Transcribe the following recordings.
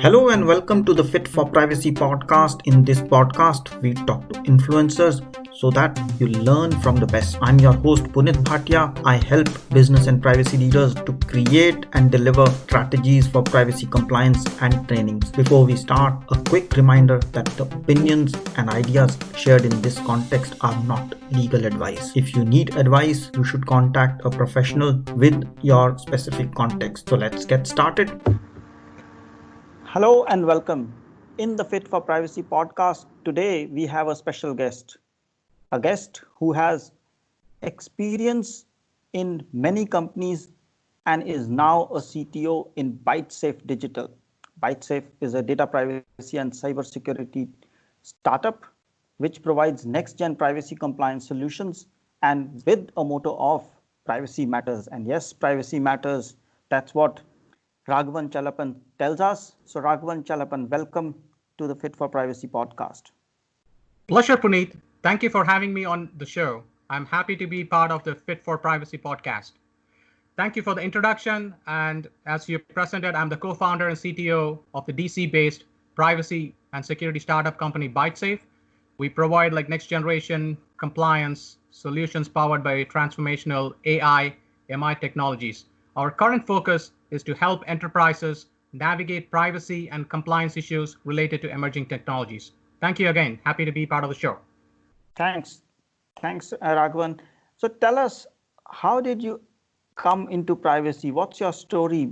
Hello and welcome to the Fit for Privacy podcast. In this podcast, we talk to influencers so that you learn from the best. I'm your host Punit Bhatia. I help business and privacy leaders to create and deliver strategies for privacy compliance and trainings. Before we start, a quick reminder that the opinions and ideas shared in this context are not legal advice. If you need advice, you should contact a professional with your specific context. So let's get started. Hello and welcome. In the Fit for Privacy podcast, today we have a special guest. A guest who has experience in many companies and is now a CTO in ByteSafe Digital. ByteSafe is a data privacy and cybersecurity startup which provides next-gen privacy compliance solutions and with a motto of privacy matters. And yes, privacy matters. That's what Raghavan Chellappan tells us. So Raghavan Chellappan, welcome to the Fit for Privacy podcast. Pleasure, Punit. Thank you for having me on the show. I'm happy to be part of the Fit for Privacy podcast. Thank you for the introduction. And as you presented, I'm the co-founder and CTO of the DC-based privacy and security startup company ByteSafe. We provide next generation compliance solutions powered by transformational AI, MI technologies. Our current focus is to help enterprises navigate privacy and compliance issues related to emerging technologies. Thank you again. Happy to be part of the show. Thanks, Raghavan. So tell us, how did you come into privacy? What's your story?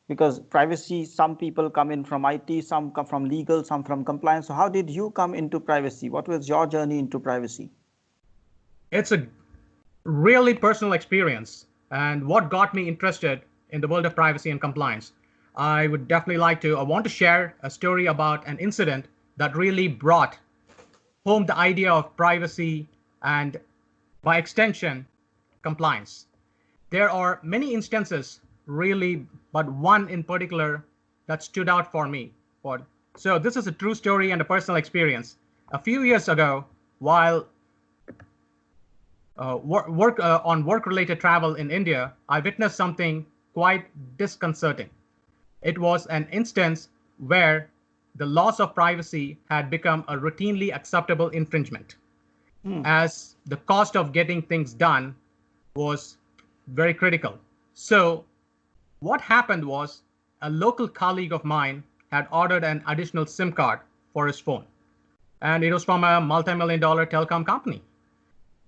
Because privacy, some people come in from IT, some come from legal, some from compliance. So how did you come into privacy? What was your journey into privacy? It's a really personal experience. And what got me interested in the world of privacy and compliance, I want to share a story about an incident that really brought home the idea of privacy and, by extension, compliance. There are many instances, really, but one in particular that stood out for me. So this is a true story and a personal experience. A few years ago, while on work-related travel in India, I witnessed something quite disconcerting. It was an instance where the loss of privacy had become a routinely acceptable infringement, as the cost of getting things done was very critical. So what happened was a local colleague of mine had ordered an additional SIM card for his phone, and it was from a multi-million-dollar telecom company.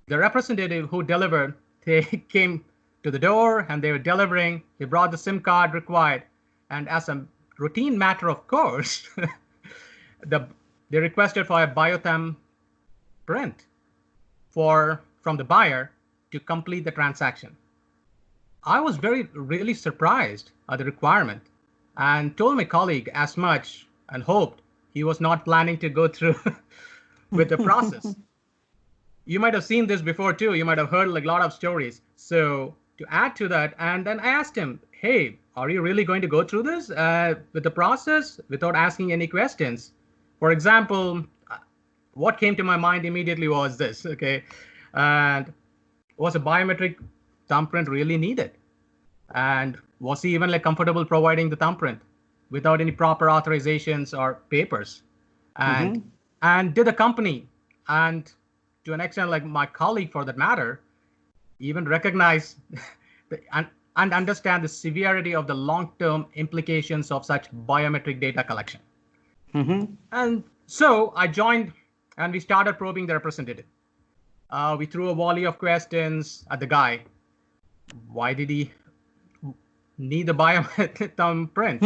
The representative who delivered, they came to the door and they were delivering. He brought the SIM card required. And as a routine matter of course, they requested for a biothem print from the buyer to complete the transaction. I was really surprised at the requirement and told my colleague as much and hoped he was not planning to go through with the process. You might have seen this before too. You might have heard a lot of stories. So to add to that, and then I asked him, hey, are you really going to go through this with the process without asking any questions? For example, what came to my mind immediately was this, okay? And was a biometric thumbprint really needed? And was he even comfortable providing the thumbprint without any proper authorizations or papers? And did the company, and to an extent my colleague for that matter, even recognize and understand the severity of the long-term implications of such biometric data collection. And so I joined and we started probing the representative. We threw a volley of questions at the guy. Why did he need the biometric thumbprint?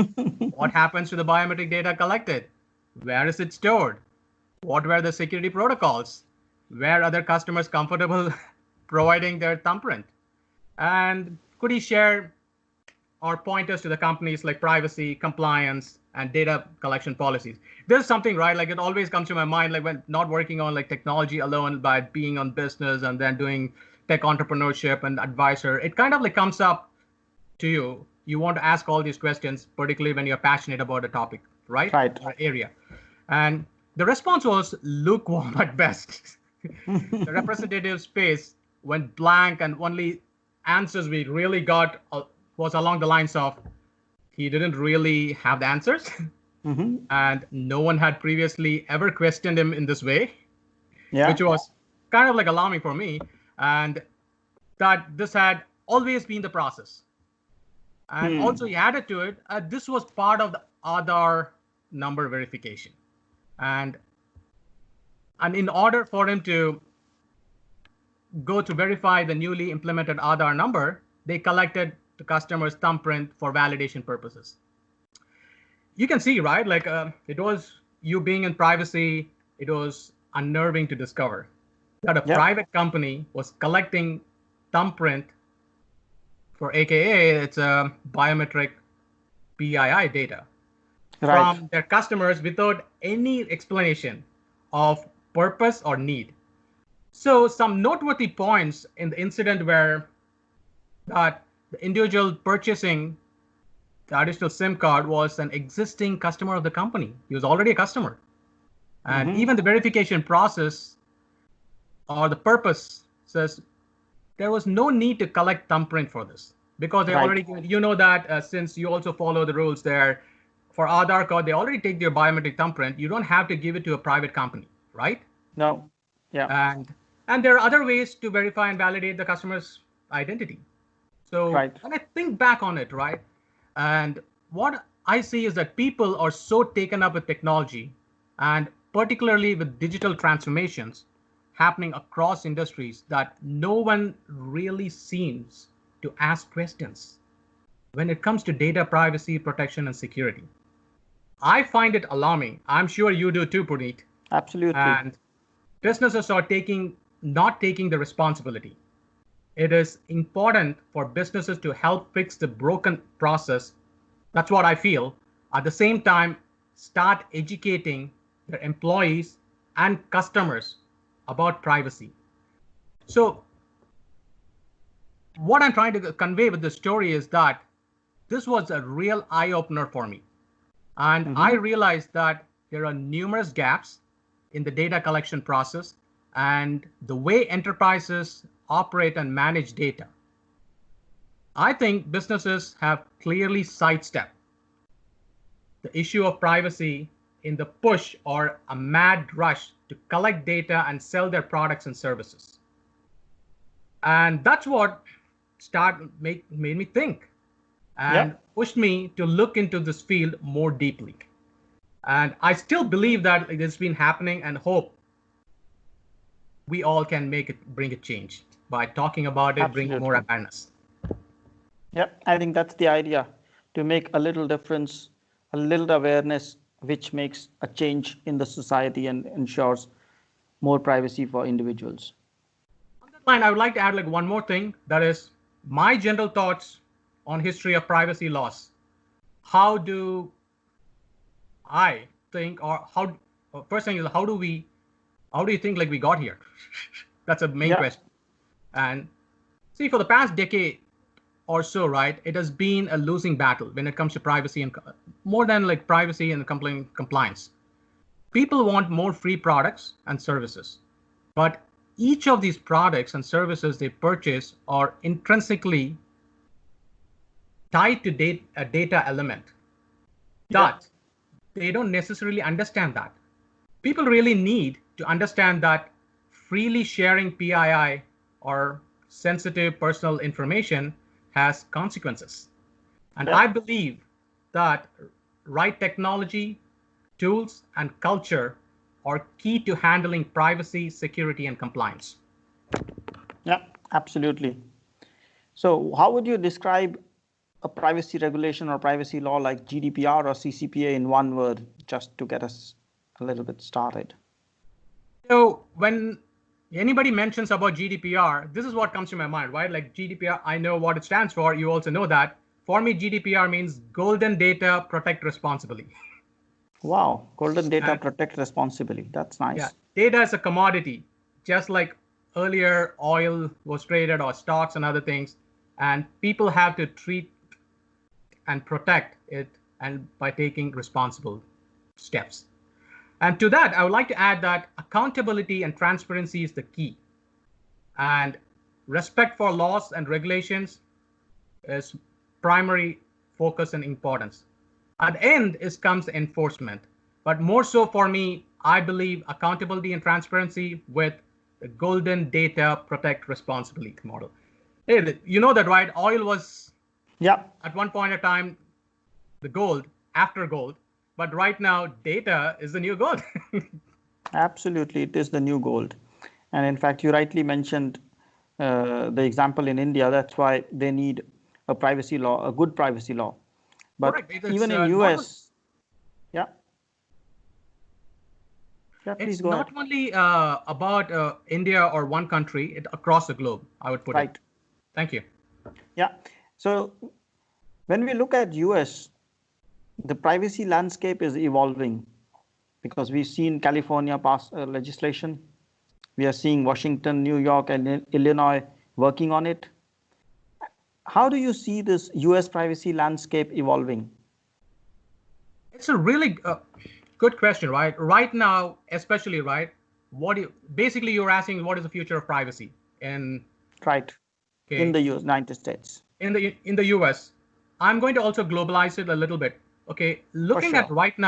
What happens to the biometric data collected? Where is it stored? What were the security protocols? Were other customers comfortable providing their thumbprint? And could he share our pointers to the companies like privacy, compliance, and data collection policies? There's something, right? It always comes to my mind, when not working on technology alone, but being on business and then doing tech entrepreneurship and advisor, it kind of comes up to you. You want to ask all these questions, particularly when you're passionate about a topic, right? Right. Or area. And the response was lukewarm at best. The representative's face went blank, and only answers we really got was along the lines of, he didn't really have the answers. And no one had previously ever questioned him in this way, Yeah. which was kind of like alarming for me. And that this had always been the process. And also he added to it, this was part of the Aadhaar number verification. And in order for him to go to verify the newly implemented Aadhaar number, they collected the customer's thumbprint for validation purposes. You can see, right? Like it was you being in privacy, it was unnerving to discover that a private company was collecting thumbprint for AKA, it's a biometric PII data from their customers without any explanation of purpose or need. So some noteworthy points in the incident were that the individual purchasing the additional SIM card was an existing customer of the company. He was already a customer. And even the verification process or the purpose says there was no need to collect thumbprint for this because they already, you know that since you also follow the rules there for Aadhaar card, they already take your biometric thumbprint. You don't have to give it to a private company, right? No. Yeah. And there are other ways to verify and validate the customer's identity. So when I think back on it, right? And what I see is that people are so taken up with technology and particularly with digital transformations happening across industries that no one really seems to ask questions when it comes to data privacy, protection, and security. I find it alarming. I'm sure you do too, Punit. Absolutely. And businesses are not taking the responsibility. It is important for businesses to help fix the broken process. That's what I feel. At the same time, start educating their employees and customers about privacy. So what I'm trying to convey with this story is that this was a real eye-opener for me. And I realized that there are numerous gaps in the data collection process and the way enterprises operate and manage data. I think businesses have clearly sidestepped the issue of privacy in the push or a mad rush to collect data and sell their products and services. And that's what made me think and pushed me to look into this field more deeply. And I still believe that it has been happening and hope we all can bring a change by talking about it, bringing more awareness. Yep, I think that's the idea, to make a little difference, a little awareness, which makes a change in the society and ensures more privacy for individuals. On that line, I would like to add one more thing, that is my general thoughts on history of privacy laws. How do I think, or first thing is, how do you think we got here? That's a main question. And see, for the past decade or so, right, it has been a losing battle when it comes to privacy and more than privacy and compliance. People want more free products and services, but each of these products and services they purchase are intrinsically tied to a data element that they don't necessarily understand that. People really need to understand that freely sharing PII or sensitive personal information has consequences. And I believe that right technology, tools, and culture are key to handling privacy, security, and compliance. Yeah, absolutely. So how would you describe a privacy regulation or privacy law like GDPR or CCPA in one word, just to get us a little bit started? So when anybody mentions about GDPR, this is what comes to my mind, right? Like GDPR, I know what it stands for. You also know that. For me, GDPR means Golden Data Protect Responsibly. Wow, Golden Data Protect Responsibly. That's nice. Yeah, data is a commodity, just like earlier oil was traded or stocks and other things, and people have to treat and protect it and by taking responsible steps. And to that, I would like to add that accountability and transparency is the key. And respect for laws and regulations is primary focus and importance. At the end comes enforcement. But more so for me, I believe accountability and transparency with the golden data protect responsibly model. Hey, you know that, right? Oil was Yeah, at one point in time the gold after gold, but right now data is the new gold. absolutely. It is the new gold. And in fact, you rightly mentioned the example in India. That's why they need a privacy law, a good privacy law. But Correct. It's even in not. US, yeah, yeah, please It's go ahead. not only about India or one country, it across the globe, I would put it. Right. Thank you. Yeah. So when we look at US, the privacy landscape is evolving because we've seen California pass legislation. We are seeing Washington, New York, and Illinois working on it. How do you see this US privacy landscape evolving? It's a really good question, right? Right now, especially, right? Basically you're asking what is the future of privacy in Right. In okay the United States. in the US. I'm going to also globalize it a little bit. Okay, For looking at sure. right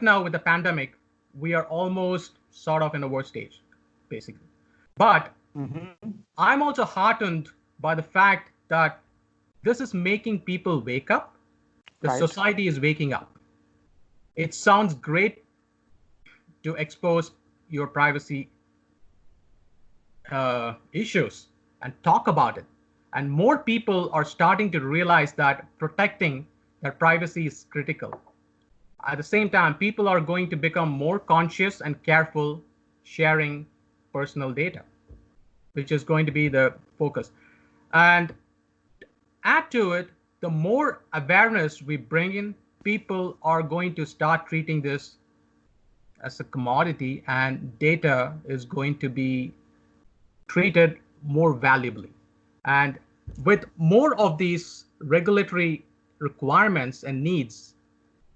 now with the pandemic, we are almost sort of in the worst stage, basically. But Mm-hmm. I'm also heartened by the fact that this is making people wake up. The Right. society is waking up. It sounds great to expose your privacy issues and talk about it. And more people are starting to realize that protecting their privacy is critical. At the same time, people are going to become more conscious and careful sharing personal data, which is going to be the focus. And add to it, the more awareness we bring in, people are going to start treating this as a commodity, and data is going to be treated more valuably. And with more of these regulatory requirements and needs,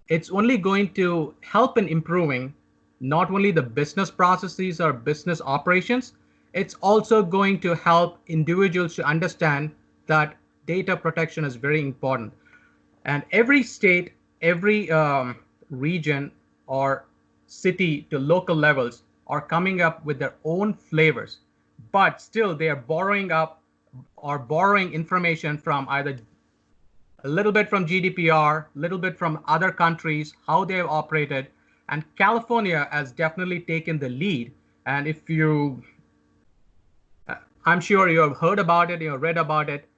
it's only going to help in improving not only the business processes or business operations, it's also going to help individuals to understand that data protection is very important. And every state, every region or city to local levels are coming up with their own flavors, but still they are borrowing up or borrowing information from either a little bit from GDPR, a little bit from other countries, how they have operated. And California has definitely taken the lead. And if you, I'm sure you have heard about it, you have read about it,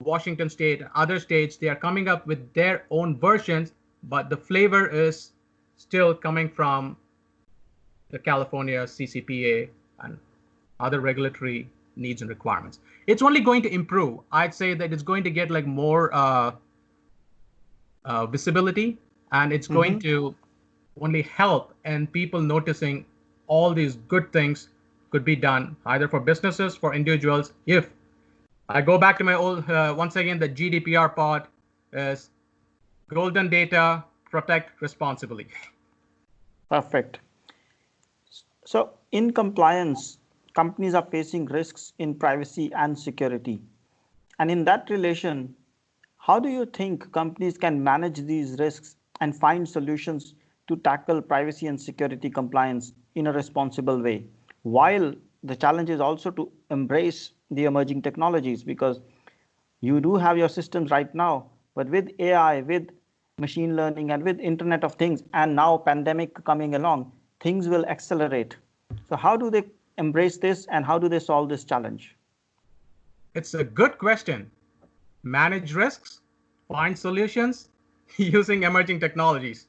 Washington State, other states, they are coming up with their own versions, but the flavor is still coming from the California CCPA and other regulatory needs and requirements. It's only going to improve. I'd say that it's going to get like more visibility, and it's going Mm-hmm. to only help and people noticing all these good things could be done either for businesses, for individuals. If I go back to my old, once again, the GDPR part is golden data, protect responsibly. Perfect. So in compliance, companies are facing risks in privacy and security. And in that relation, how do you think companies can manage these risks and find solutions to tackle privacy and security compliance in a responsible way? While the challenge is also to embrace the emerging technologies, because you do have your systems right now, but with AI, with machine learning, and with Internet of Things, and now pandemic coming along, things will accelerate. So how do they embrace this and how do they solve this challenge? It's a good question. Manage risks, find solutions using emerging technologies.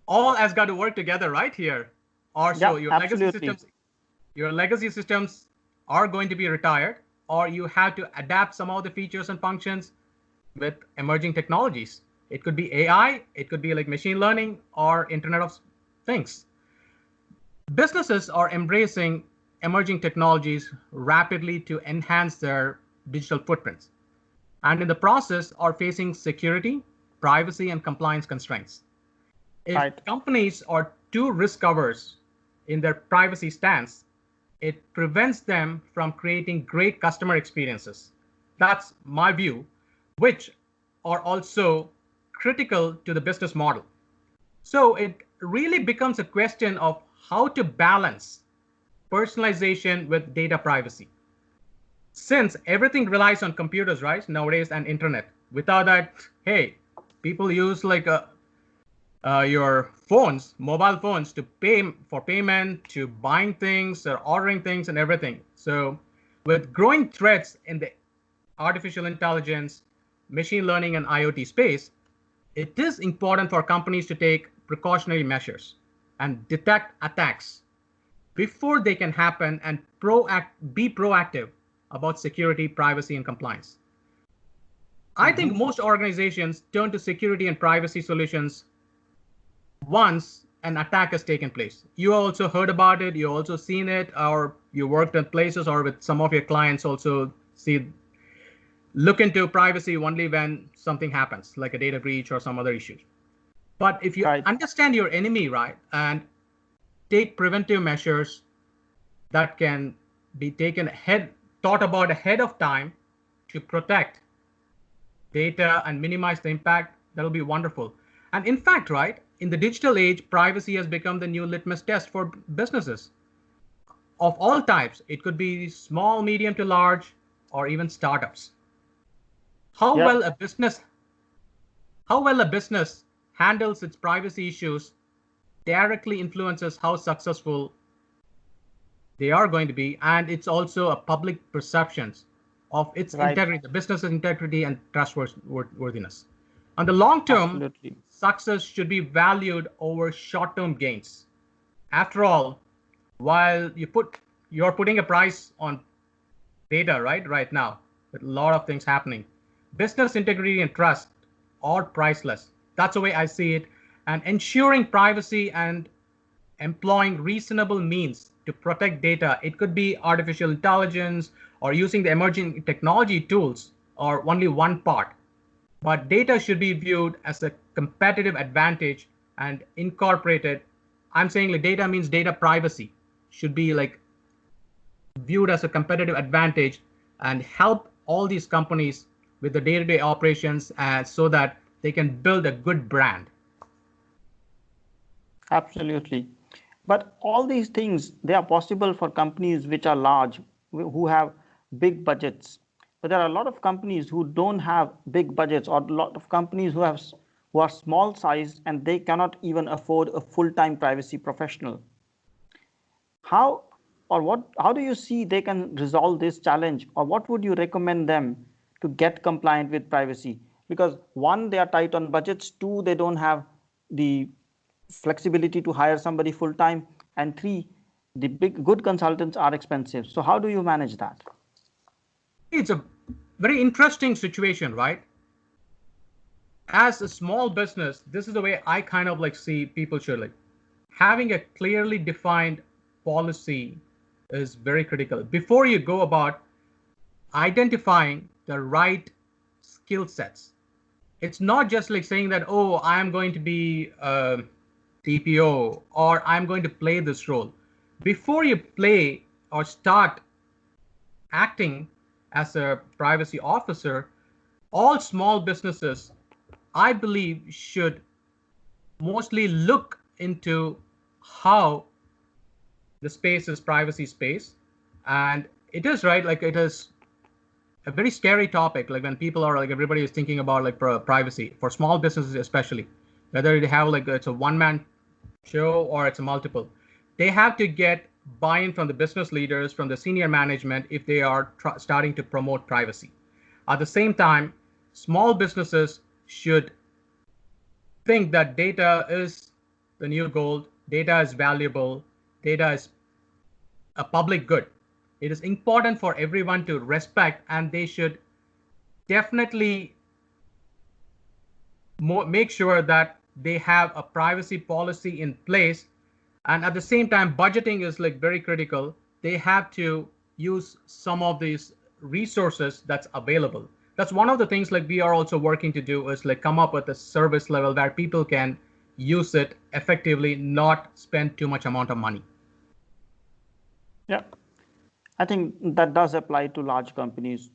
All has got to work together right here. Or so Yeah, absolutely. your legacy systems are going to be retired, or you have to adapt some of the features and functions with emerging technologies. It could be AI, it could be like machine learning or Internet of Things. Businesses are embracing emerging technologies rapidly to enhance their digital footprints, and in the process are facing security, privacy, and compliance constraints. If Right. companies are too risk averse in their privacy stance, it prevents them from creating great customer experiences. That's my view, which are also critical to the business model. So it really becomes a question of how to balance personalization with data privacy. Since everything relies on computers, right, nowadays, and internet. Without that, hey, people use like your phones, mobile phones, to pay for payment, to buying things, or ordering things, and everything. So with growing threats in the artificial intelligence, machine learning, and IoT space, it is important for companies to take precautionary measures and detect attacks before they can happen and be proactive about security, privacy, and compliance. I think most organizations turn to security and privacy solutions once an attack has taken place. You also heard about it, you also seen it, or you worked in places or with some of your clients also look into privacy only when something happens, like a data breach or some other issues. But if you understand your enemy, right, and take preventive measures that can be thought about ahead of time to protect data and minimize the impact, that'll be wonderful. And in fact, right, in the digital age, privacy has become the new litmus test for businesses of all types. It could be small, medium to large, or even startups. How well a business handles its privacy issues directly influences how successful they are going to be, and it's also a public perceptions of its integrity, the business's integrity and trustworthiness. On the long term, success should be valued over short-term gains. After all, while you're putting a price on data right now, with a lot of things happening, business integrity and trust are priceless. That's the way I see it. And ensuring privacy and employing reasonable means to protect data, it could be artificial intelligence or using the emerging technology tools, or only one part. But data should be viewed as a competitive advantage and incorporated. I'm saying like data means data privacy should be like viewed as a competitive advantage and help all these companies with the day-to-day operations so that they can build a good brand. Absolutely. But all these things, they are possible for companies which are large, who have big budgets. But there are a lot of companies who don't have big budgets, or a lot of companies who are small sized and they cannot even afford a full-time privacy professional. How do you see they can resolve this challenge, or what would you recommend them to get compliant with privacy? Because one, they are tight on budgets, two, they don't have the flexibility to hire somebody full-time, and three, the good consultants are expensive. So how do you manage that? It's a very interesting situation, right? As a small business, this is the way I kind of like see people should like having a clearly defined policy is very critical before you go about identifying the right skill sets. It's not just like saying that, oh, I'm going to be a TPO or I'm going to play this role. Before you play or start acting as a privacy officer, all small businesses, I believe, should mostly look into how the space is privacy space. And it is right, like it is a very scary topic, like when people are like, everybody is thinking about like privacy for small businesses, especially whether they have like it's a one-man show or it's a multiple, they have to get buy-in from the business leaders, from the senior management, if they are starting to promote privacy. At the same time, small businesses should think that data is the new gold, data is valuable, data is a public good. It is important for everyone to respect, and they should definitely make sure that they have a privacy policy in place. And at the same time, budgeting is like very critical. They have to use some of these resources that's available. That's one of the things like we are also working to do, is like come up with a service level where people can use it effectively, not spend too much amount of money. Yeah, I think that does apply to large companies.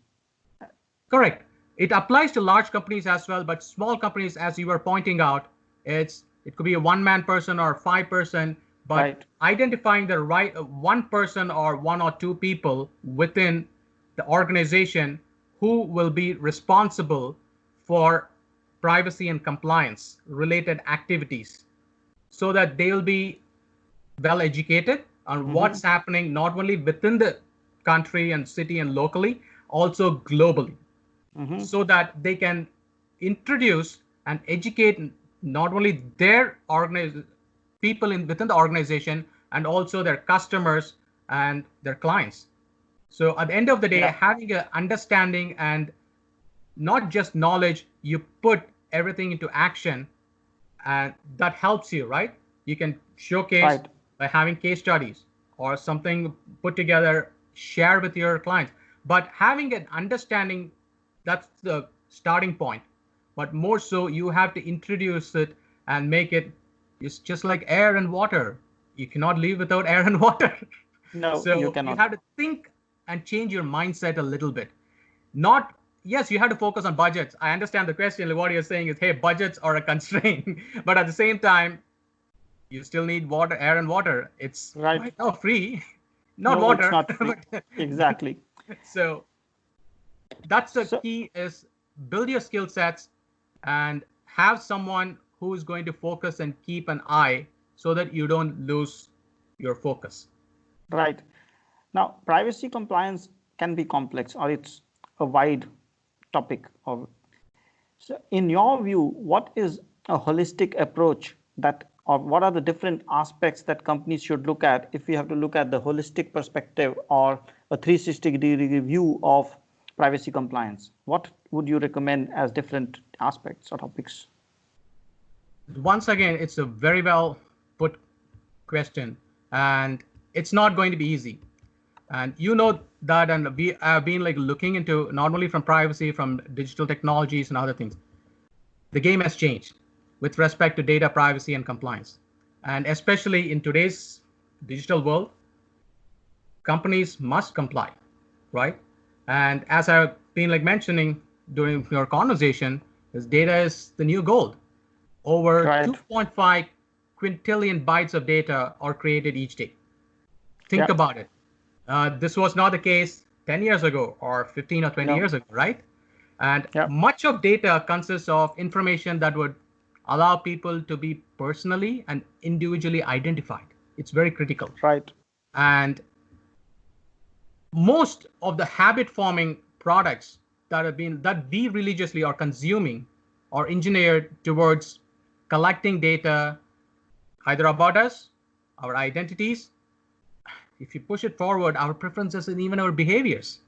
Correct. It applies to large companies as well, but small companies, as you were pointing out, it could be a one-man person or 5-person, but Right. identifying the right one person or 1 or 2 people within the organization who will be responsible for privacy and compliance related activities, so that they will be well educated on what's happening not only within the country and city and locally, also globally, so that they can introduce and educate not only their people within the organization and also their customers and their clients. So at the end of the day, having an understanding and not just knowledge, you put everything into action, and that helps you, right? You can showcase by having case studies or something put together, share with your clients. But having an understanding, that's the starting point. But more so, you have to introduce it and make it. It's just like air and water. You cannot live without air and water. No, So you cannot. You have to think and change your mindset a little bit. Not, yes, you have to focus on budgets. I understand the question. What you're saying is, hey, budgets are a constraint. But at the same time, you still need water, air and water. It's right now free, not No, water. it's not free. Exactly. So that's the key, is build your skill sets and have someone who is going to focus and keep an eye so that you don't lose your focus. Right. Now, privacy compliance can be complex, or it's a wide topic. So in your view, what is a holistic approach that, or what are the different aspects that companies should look at if we have to look at the holistic perspective or a 360-degree review of privacy compliance? What would you recommend as different aspects or topics? Once again, it's a very well put question, and it's not going to be easy. And you know that, and we have been like looking into not only from privacy, from digital technologies and other things. The game has changed with respect to data privacy and compliance. And especially in today's digital world, companies must comply, right? And as I've been like mentioning during your conversation, is data is the new gold. Over 2.5 quintillion bytes of data are created each day. Think about it. This was not the case 10 years ago or 15 or 20 years ago, right? And much of data consists of information that would allow people to be personally and individually identified. It's very critical. Right. And most of the habit forming products that we religiously are consuming are engineered towards collecting data either about us, our identities. If you push it forward, our preferences and even our behaviors.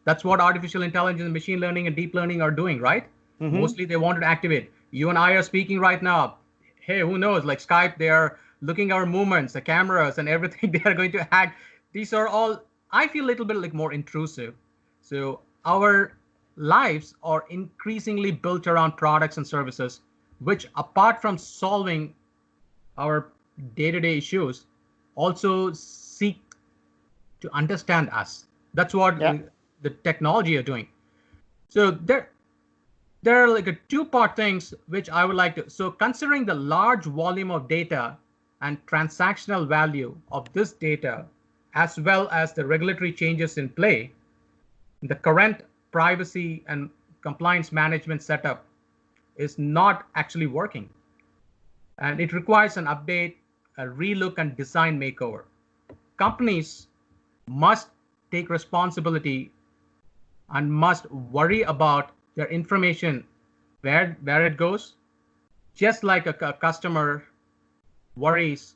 That's what artificial intelligence, machine learning, and deep learning are doing, right? Mostly they wanted to activate. You and I are speaking right now. Hey, who knows? Like Skype, they are looking at our movements, the cameras, and everything. They are going to hack. These are all, I feel, a little bit like more intrusive. So our lives are increasingly built around products and services, which, apart from solving our day-to-day issues, also seek to understand us. That's what the technology are doing. So there are like a two-part things which I would like to. So considering the large volume of data and transactional value of this data, as well as the regulatory changes in play, the current privacy and compliance management setup is not actually working. And it requires an update, a relook, and design makeover. Companies must take responsibility and must worry about their information, where it goes, just like a customer worries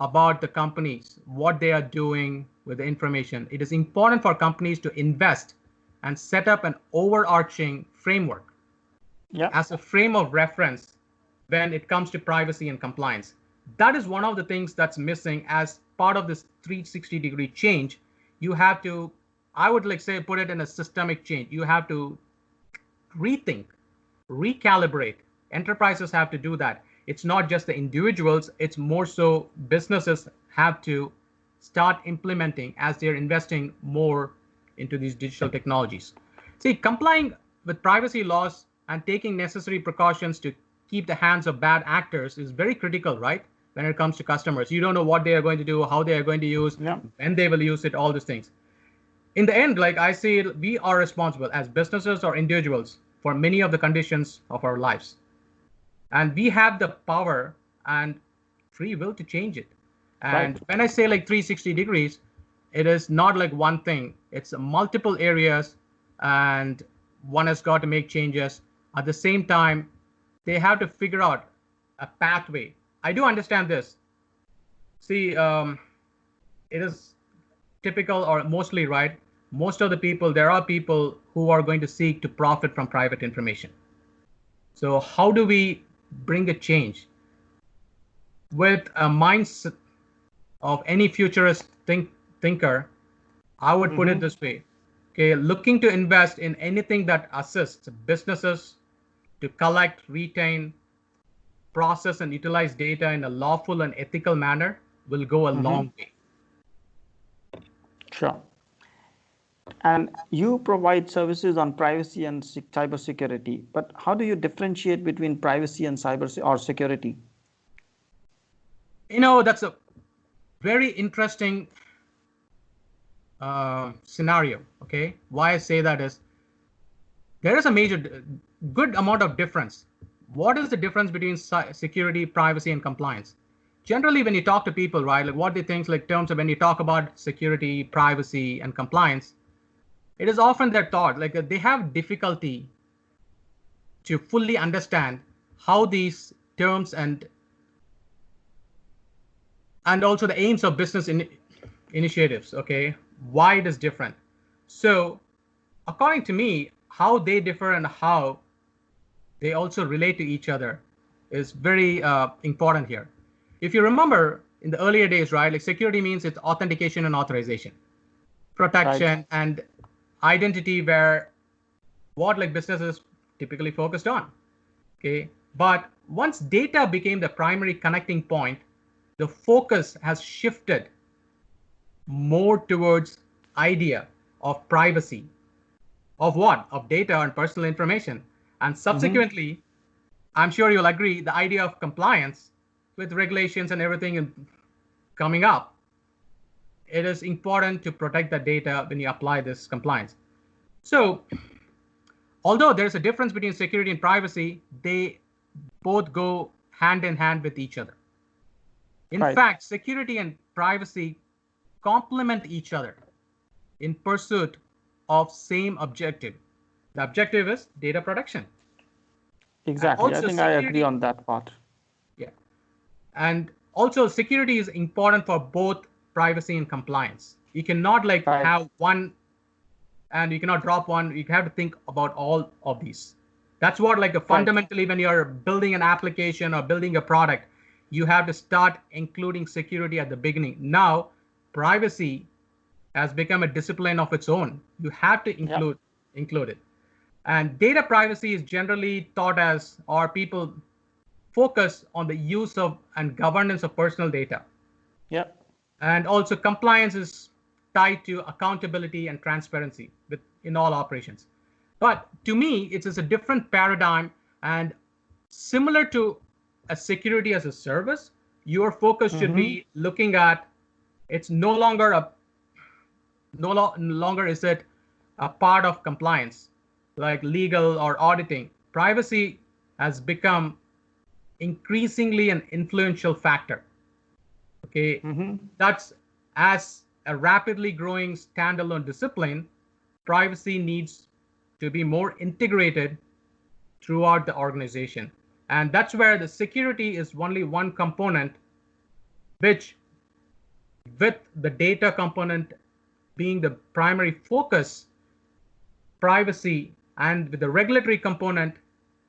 about the companies, what they are doing with the information. It is important for companies to invest and set up an overarching framework as a frame of reference when it comes to privacy and compliance. That is one of the things that's missing as part of this 360-degree change. You have to, I would like say, put it in a systemic change. You have to rethink, recalibrate. Enterprises have to do that. It's not just the individuals, it's more so businesses have to start implementing as they're investing more into these digital technologies. See, complying with privacy laws and taking necessary precautions to keep the hands of bad actors is very critical, right? When it comes to customers, you don't know what they are going to do, how they are going to use, when they will use it, all these things. In the end, like I say, we are responsible as businesses or individuals for many of the conditions of our lives. And we have the power and free will to change it. And when I say like 360 degrees, it is not like one thing. It's multiple areas, and one has got to make changes. At the same time, they have to figure out a pathway. I do understand this. See, it is typical or mostly right. Most of the people, there are people who are going to seek to profit from private information. So how do we bring a change? With a mindset of any futurist thinker, I would put it this way. Okay, looking to invest in anything that assists businesses to collect, retain, process, and utilize data in a lawful and ethical manner will go a long way. Sure. And you provide services on privacy and cybersecurity, but how do you differentiate between privacy and cyber or security? You know, that's a very interesting scenario. Okay, why I say that is there is a major, good amount of difference. What is the difference between security, privacy, and compliance? Generally, when you talk to people, right, like what they think, like terms of when you talk about security, privacy, and compliance, it is often their thought, like they have difficulty to fully understand how these terms and also the aims of business initiatives, okay, why it is different. So according to me, how they differ and how they also relate to each other is very important here. If you remember in the earlier days, right, like security means it's authentication and authorization, protection and identity, where what like businesses typically focused on. Okay, but once data became the primary connecting point, the focus has shifted more towards idea of privacy, of what? Of data and personal information. And subsequently, I'm sure you'll agree, the idea of compliance with regulations and everything coming up. It is important to protect the data when you apply this compliance. So, although there's a difference between security and privacy, they both go hand in hand with each other. In fact, security and privacy complement each other in pursuit of same objective. The objective is data protection. Exactly. I think I agree on that part. Yeah. And also security is important for both privacy and compliance. You cannot like have one and you cannot drop one. You have to think about all of these. That's what like fundamentally when you're building an application or building a product, you have to start including security at the beginning. Now, privacy has become a discipline of its own. You have to include it. And data privacy is generally thought as, or people focus on the use of and governance of personal data. Yeah. And also compliance is tied to accountability and transparency in all operations. But to me, it is a different paradigm, and similar to a security as a service, your focus should be looking at it's no longer is it a part of compliance like legal or auditing. Privacy has become increasingly an influential factor. Okay, that's as a rapidly growing standalone discipline, privacy needs to be more integrated throughout the organization. And that's where the security is only one component, which with the data component being the primary focus, privacy, and with the regulatory component,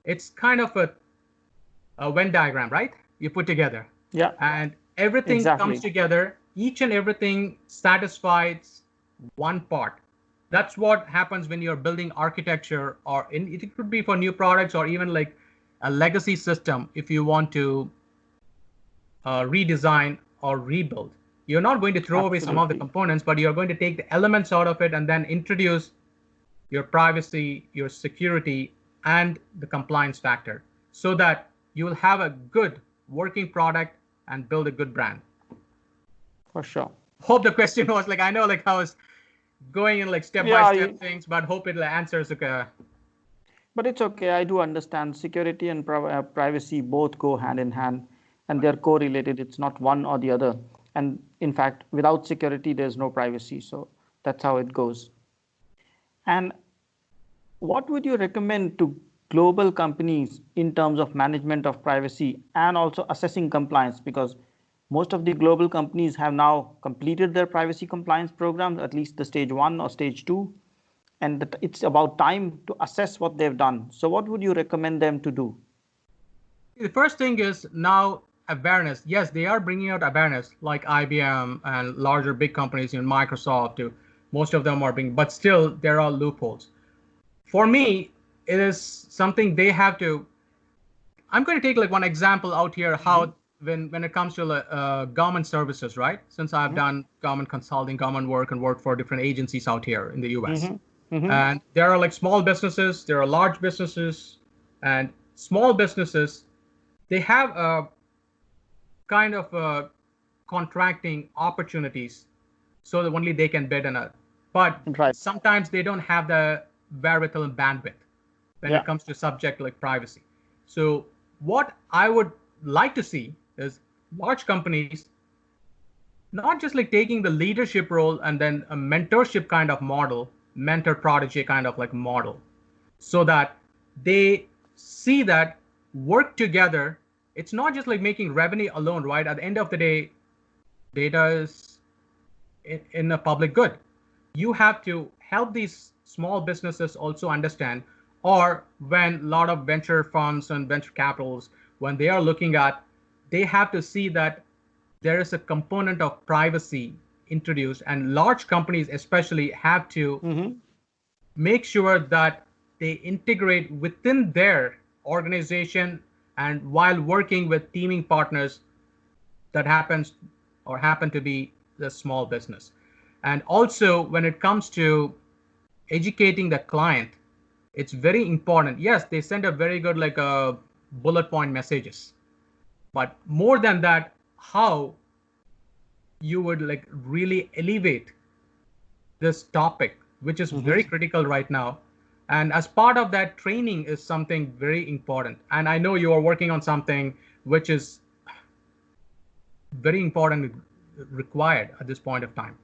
it's kind of a Venn diagram, right? You put together. Yeah. And everything comes together. Each and everything satisfies one part. That's what happens when you're building architecture, or it could be for new products or even like a legacy system. If you want to redesign or rebuild, you're not going to throw away some of the components, but you're going to take the elements out of it and then introduce your privacy, your security, and the compliance factor so that you will have a good working product and build a good brand. For sure. Hope the question was like, I know like I was going in like step by step things, but hope it answers. But it's okay. I do understand security and privacy both go hand in hand and they're correlated. It's not one or the other. And in fact, without security, there's no privacy. So that's how it goes. And what would you recommend to global companies in terms of management of privacy and also assessing compliance? Because most of the global companies have now completed their privacy compliance programs, at least the stage 1 or stage 2. And it's about time to assess what they've done. So what would you recommend them to do? The first thing is now awareness. Yes, they are bringing out awareness like IBM and larger big companies in Microsoft. Most of them are being, but still there are loopholes. For me, it is something they have to. I'm going to take like one example out here, how when it comes to government services, right? Since I've done government consulting, government work, and worked for different agencies out here in the US. And there are like small businesses, there are large businesses, and small businesses, they have a kind of contracting opportunities so that only they can bid on it. But sometimes they don't have the wherewithal and bandwidth when it comes to subject like privacy. So what I would like to see is large companies not just like taking the leadership role and then a mentorship kind of model, mentor prodigy kind of like model, so that they see that work together. It's not just like making revenue alone, right? At the end of the day, data is in a public good. You have to help these small businesses also understand, or when a lot of venture funds and venture capitals, when they are looking at, they have to see that there is a component of privacy introduced, and large companies especially have to make sure that they integrate within their organization and while working with teaming partners that happens or happen to be the small business. And also when it comes to educating the client, it's very important. Yes, they send a very good like bullet point messages, but more than that, how you would like really elevate this topic, which is very critical right now. And as part of that, training is something very important. And I know you are working on something which is very important, required at this point of time.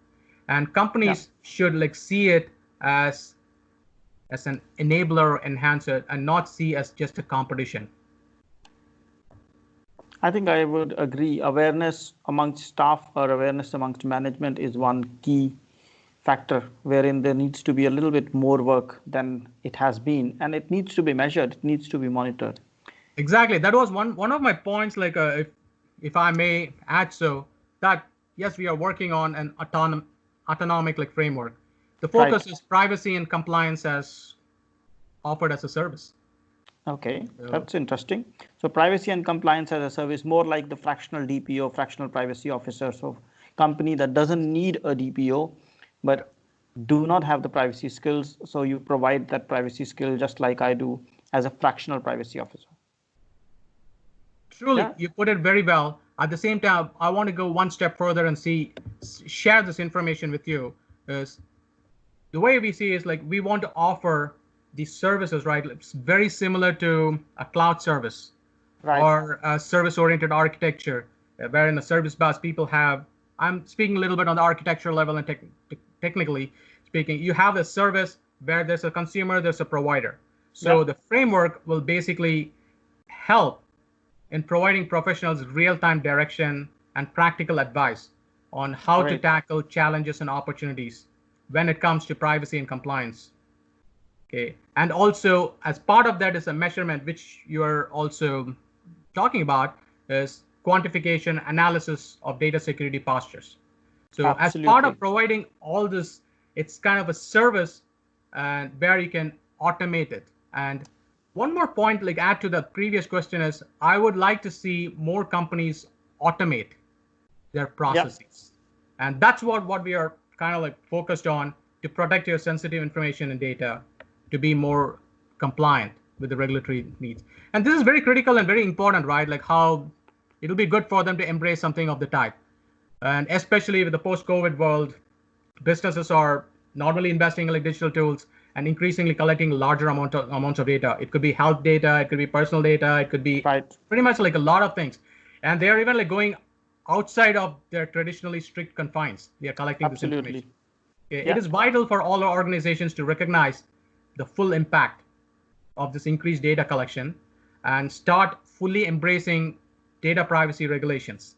And companies should like see it as an enabler or enhancer and not see as just a competition. I think I would agree. Awareness amongst staff or awareness amongst management is one key factor wherein there needs to be a little bit more work than it has been, and it needs to be measured, it needs to be monitored. Exactly. That was one of my points, like if I may add, so that yes, we are working on an autonomic like framework. The focus is privacy and compliance as offered as a service. Okay, that's interesting. So privacy and compliance as a service, more like the fractional DPO, fractional privacy officer. So company that doesn't need a DPO, but do not have the privacy skills. So you provide that privacy skill just like I do as a fractional privacy officer. Truly, you put it very well. At the same time, I want to go one step further and share this information with you. Is the way we see is like we want to offer these services, right? It's very similar to a cloud service or a service-oriented architecture, where in a service bus people have, I'm speaking a little bit on the architecture level and technically speaking, you have a service where there's a consumer, there's a provider. So the framework will basically help in providing professionals real-time direction and practical advice on how to tackle challenges and opportunities when it comes to privacy and compliance. Okay. And also as part of that is a measurement, which you're also talking about, is quantification analysis of data security postures. So as part of providing all this, it's kind of a service and where you can automate it. And one more point, like add to the previous question, is I would like to see more companies automate their processes. And that's what we are kind of like focused on to protect your sensitive information and data to be more compliant with the regulatory needs. And this is very critical and very important, right? Like how it'll be good for them to embrace something of the type. And especially with the post-COVID world, businesses are normally investing in like digital tools and increasingly collecting larger amounts of data. It could be health data, it could be personal data, it could be pretty much like a lot of things. And they're even like going outside of their traditionally strict confines. They are collecting this information. Okay. It is vital for all our organizations to recognize the full impact of this increased data collection and start fully embracing data privacy regulations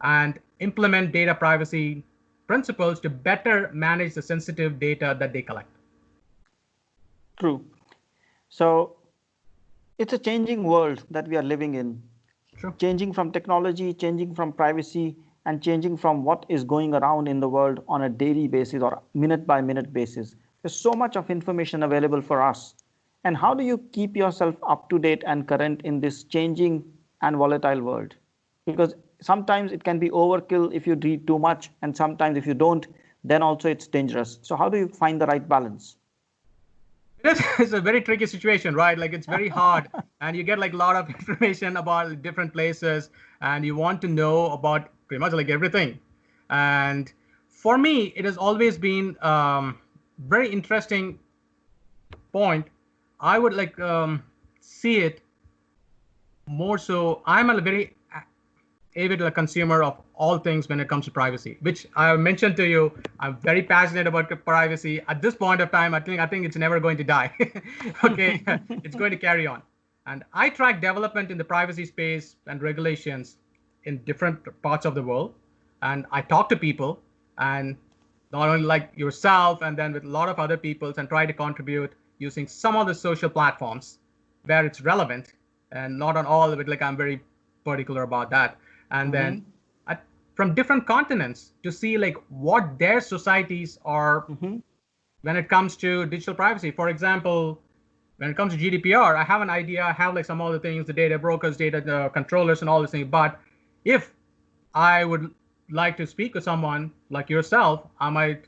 and implement data privacy principles to better manage the sensitive data that they collect. True. So it's a changing world that we are living in. Sure. Changing from technology, changing from privacy, and changing from what is going around in the world on a daily basis or minute by minute basis. There's so much of information available for us. And how do you keep yourself up to date and current in this changing and volatile world? Because sometimes it can be overkill if you read too much, and sometimes if you don't, then also it's dangerous. So how do you find the right balance? It's a very tricky situation, right? Like it's very hard and you get like a lot of information about different places and you want to know about pretty much like everything. And for me, it has always been very interesting point. I would like see it more so. I'm a very avid consumer of all things when it comes to privacy, which I mentioned to you. I'm very passionate about privacy. At this point of time, I think it's never going to die. Okay, it's going to carry on. And I track development in the privacy space and regulations in different parts of the world. And I talk to people, and not only like yourself, and then with a lot of other people, and try to contribute using some of the social platforms where it's relevant, and not on all of it. Like I'm very particular about that. And then from different continents to see like what their societies are when it comes to digital privacy. For example, when it comes to GDPR, I have an idea. I have like some other things, the data brokers, data controllers, and all these things. But if I would like to speak with someone like yourself, I might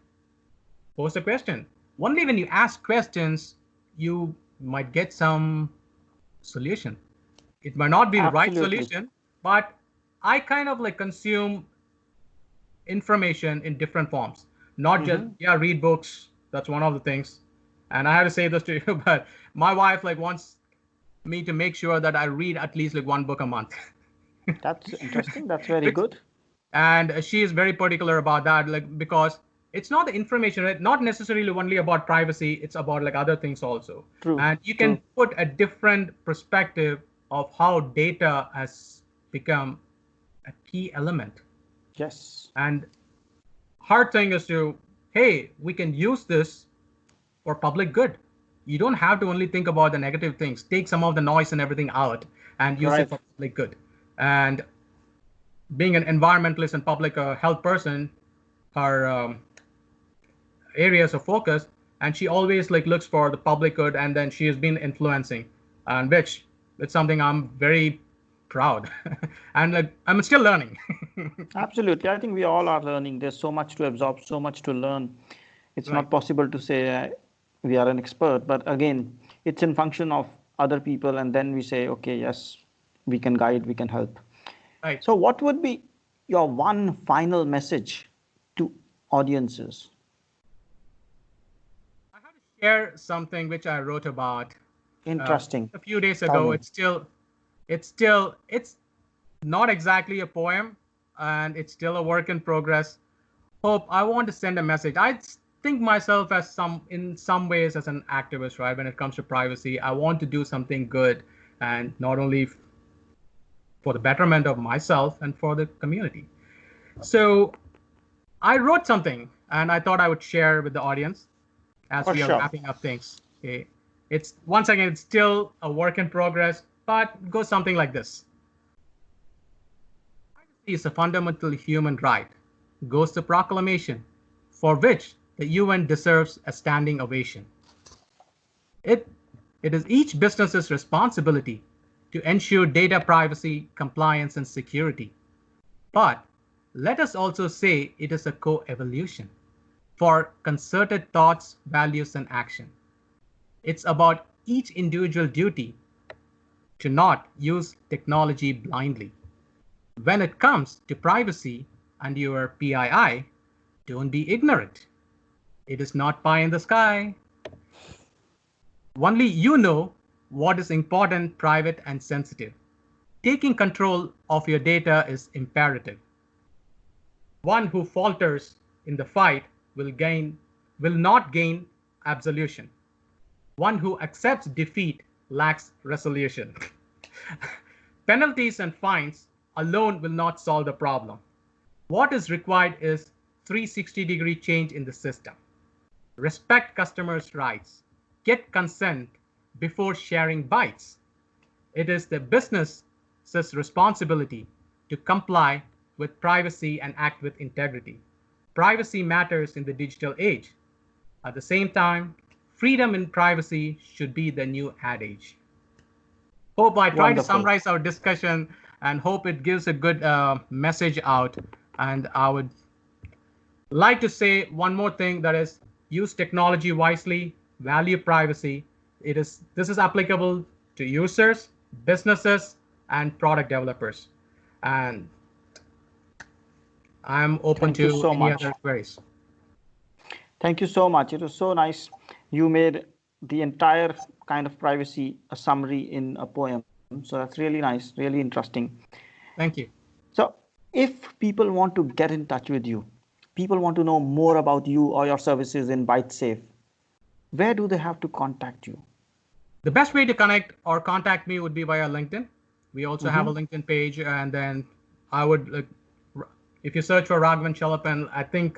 pose a question. Only when you ask questions, you might get some solution. It might not be the right solution, but I kind of like consume information in different forms, not just, read books. That's one of the things. And I have to say this to you, but my wife like wants me to make sure that I read at least like one book a month. That's interesting. That's very good. And she is very particular about that, like, because it's not the information, right? Not necessarily only about privacy. It's about like other things also. True. And you can put a different perspective of how data has become a key element. Yes. And hard thing is to, hey, we can use this for public good. You don't have to only think about the negative things. Take some of the noise and everything out and use it for public good. And being an environmentalist and public health person, her areas of focus, and she always like looks for the public good, and then she has been influencing, and which it's something I'm very proud and like I'm still learning. Absolutely. I think we all are learning. There's so much to absorb, so much to learn. It's not possible to say we are an expert, but again, it's in function of other people, and then we say, okay, yes, we can guide, we can help. Right. So what would be your one final message to audiences? I had to share something which I wrote about Interesting. a few days ago. It's not exactly a poem, and it's still a work in progress. I want to send a message. I think myself as in some ways as an activist, right? When it comes to privacy, I want to do something good, and not only for the betterment of myself and for the community. So I wrote something, and I thought I would share with the audience as we are wrapping up things. Okay. It's once again, it's still a work in progress, but it goes something like this. Privacy is a fundamental human right, goes the proclamation, for which the UN deserves a standing ovation. It is each business's responsibility to ensure data privacy, compliance, and security. But let us also say it is a co-evolution for concerted thoughts, values, and action. It's about each individual duty to not use technology blindly. When it comes to privacy and your PII, don't be ignorant. It is not pie in the sky. Only you know what is important, private, and sensitive. Taking control of your data is imperative. One who falters in the fight will not gain absolution. One who accepts defeat lacks resolution. Penalties and fines alone will not solve the problem. What is required is 360-degree change in the system. Respect customers' rights. Get consent before sharing bytes. It is the business's responsibility to comply with privacy and act with integrity. Privacy matters in the digital age. At the same time, freedom in privacy should be the new adage. Hope I tried to summarize our discussion and hope it gives a good message out. And I would like to say one more thing, that is, use technology wisely, value privacy. This is applicable to users, businesses, and product developers. And I'm open to any other queries. Thank you so much. It was so nice. You made the entire kind of privacy a summary in a poem. So that's really nice, really interesting. Thank you. So if people want to get in touch with you, people want to know more about you or your services in ByteSafe, where do they have to contact you? The best way to connect or contact me would be via LinkedIn. We also have a LinkedIn page, and then I would, if you search for Raghavan Chellappan, I think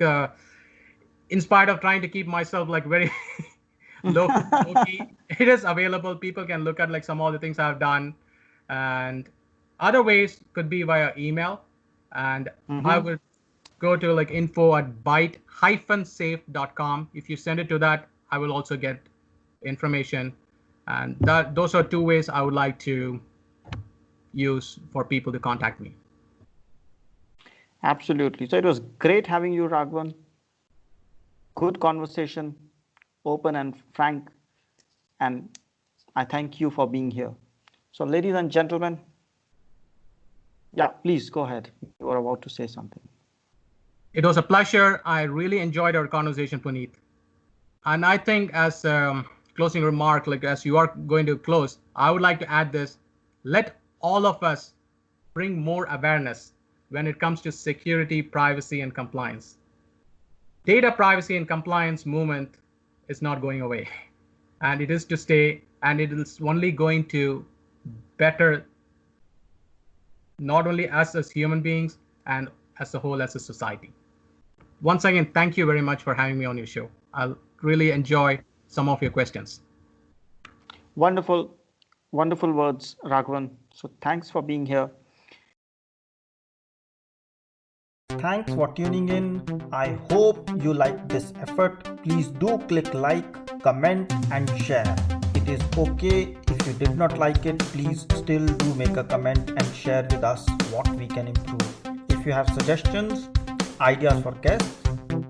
in spite of trying to keep myself like very low-key, it is available. People can look at like some of the things I've done, and other ways could be via email. And I would go to like info@byte-safe.com. If you send it to that, I will also get information. And those are two ways I would like to use for people to contact me. Absolutely. So it was great having you, Raghavan. Good conversation, open and frank. And I thank you for being here. So ladies and gentlemen, yeah, please go ahead. You were about to say something. It was a pleasure. I really enjoyed our conversation, Punit. And I think as closing remark, like as you are going to close, I would like to add this: let all of us bring more awareness when it comes to security, privacy, and compliance. Data privacy and compliance movement is not going away, and it is to stay, and it is only going to better not only us as human beings and as a whole as a society. Once again, thank you very much for having me on your show. I'll really enjoy some of your questions. Wonderful, wonderful words, Raghavan. So thanks for being here. Thanks for tuning in. I hope you liked this effort. Please do click like, comment, and share. It is okay if you did not like it. Please still do make a comment and share with us what we can improve. If you have suggestions, ideas for guests,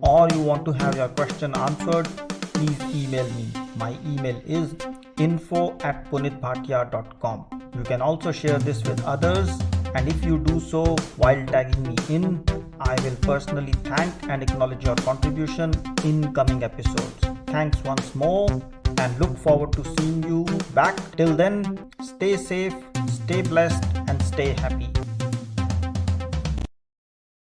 or you want to have your question answered, please email me. My email is info@punitbhatia.com. You can also share this with others, and if you do so while tagging me in, I will personally thank and acknowledge your contribution in coming episodes. Thanks once more, and look forward to seeing you back. Till then, stay safe, stay blessed, and stay happy.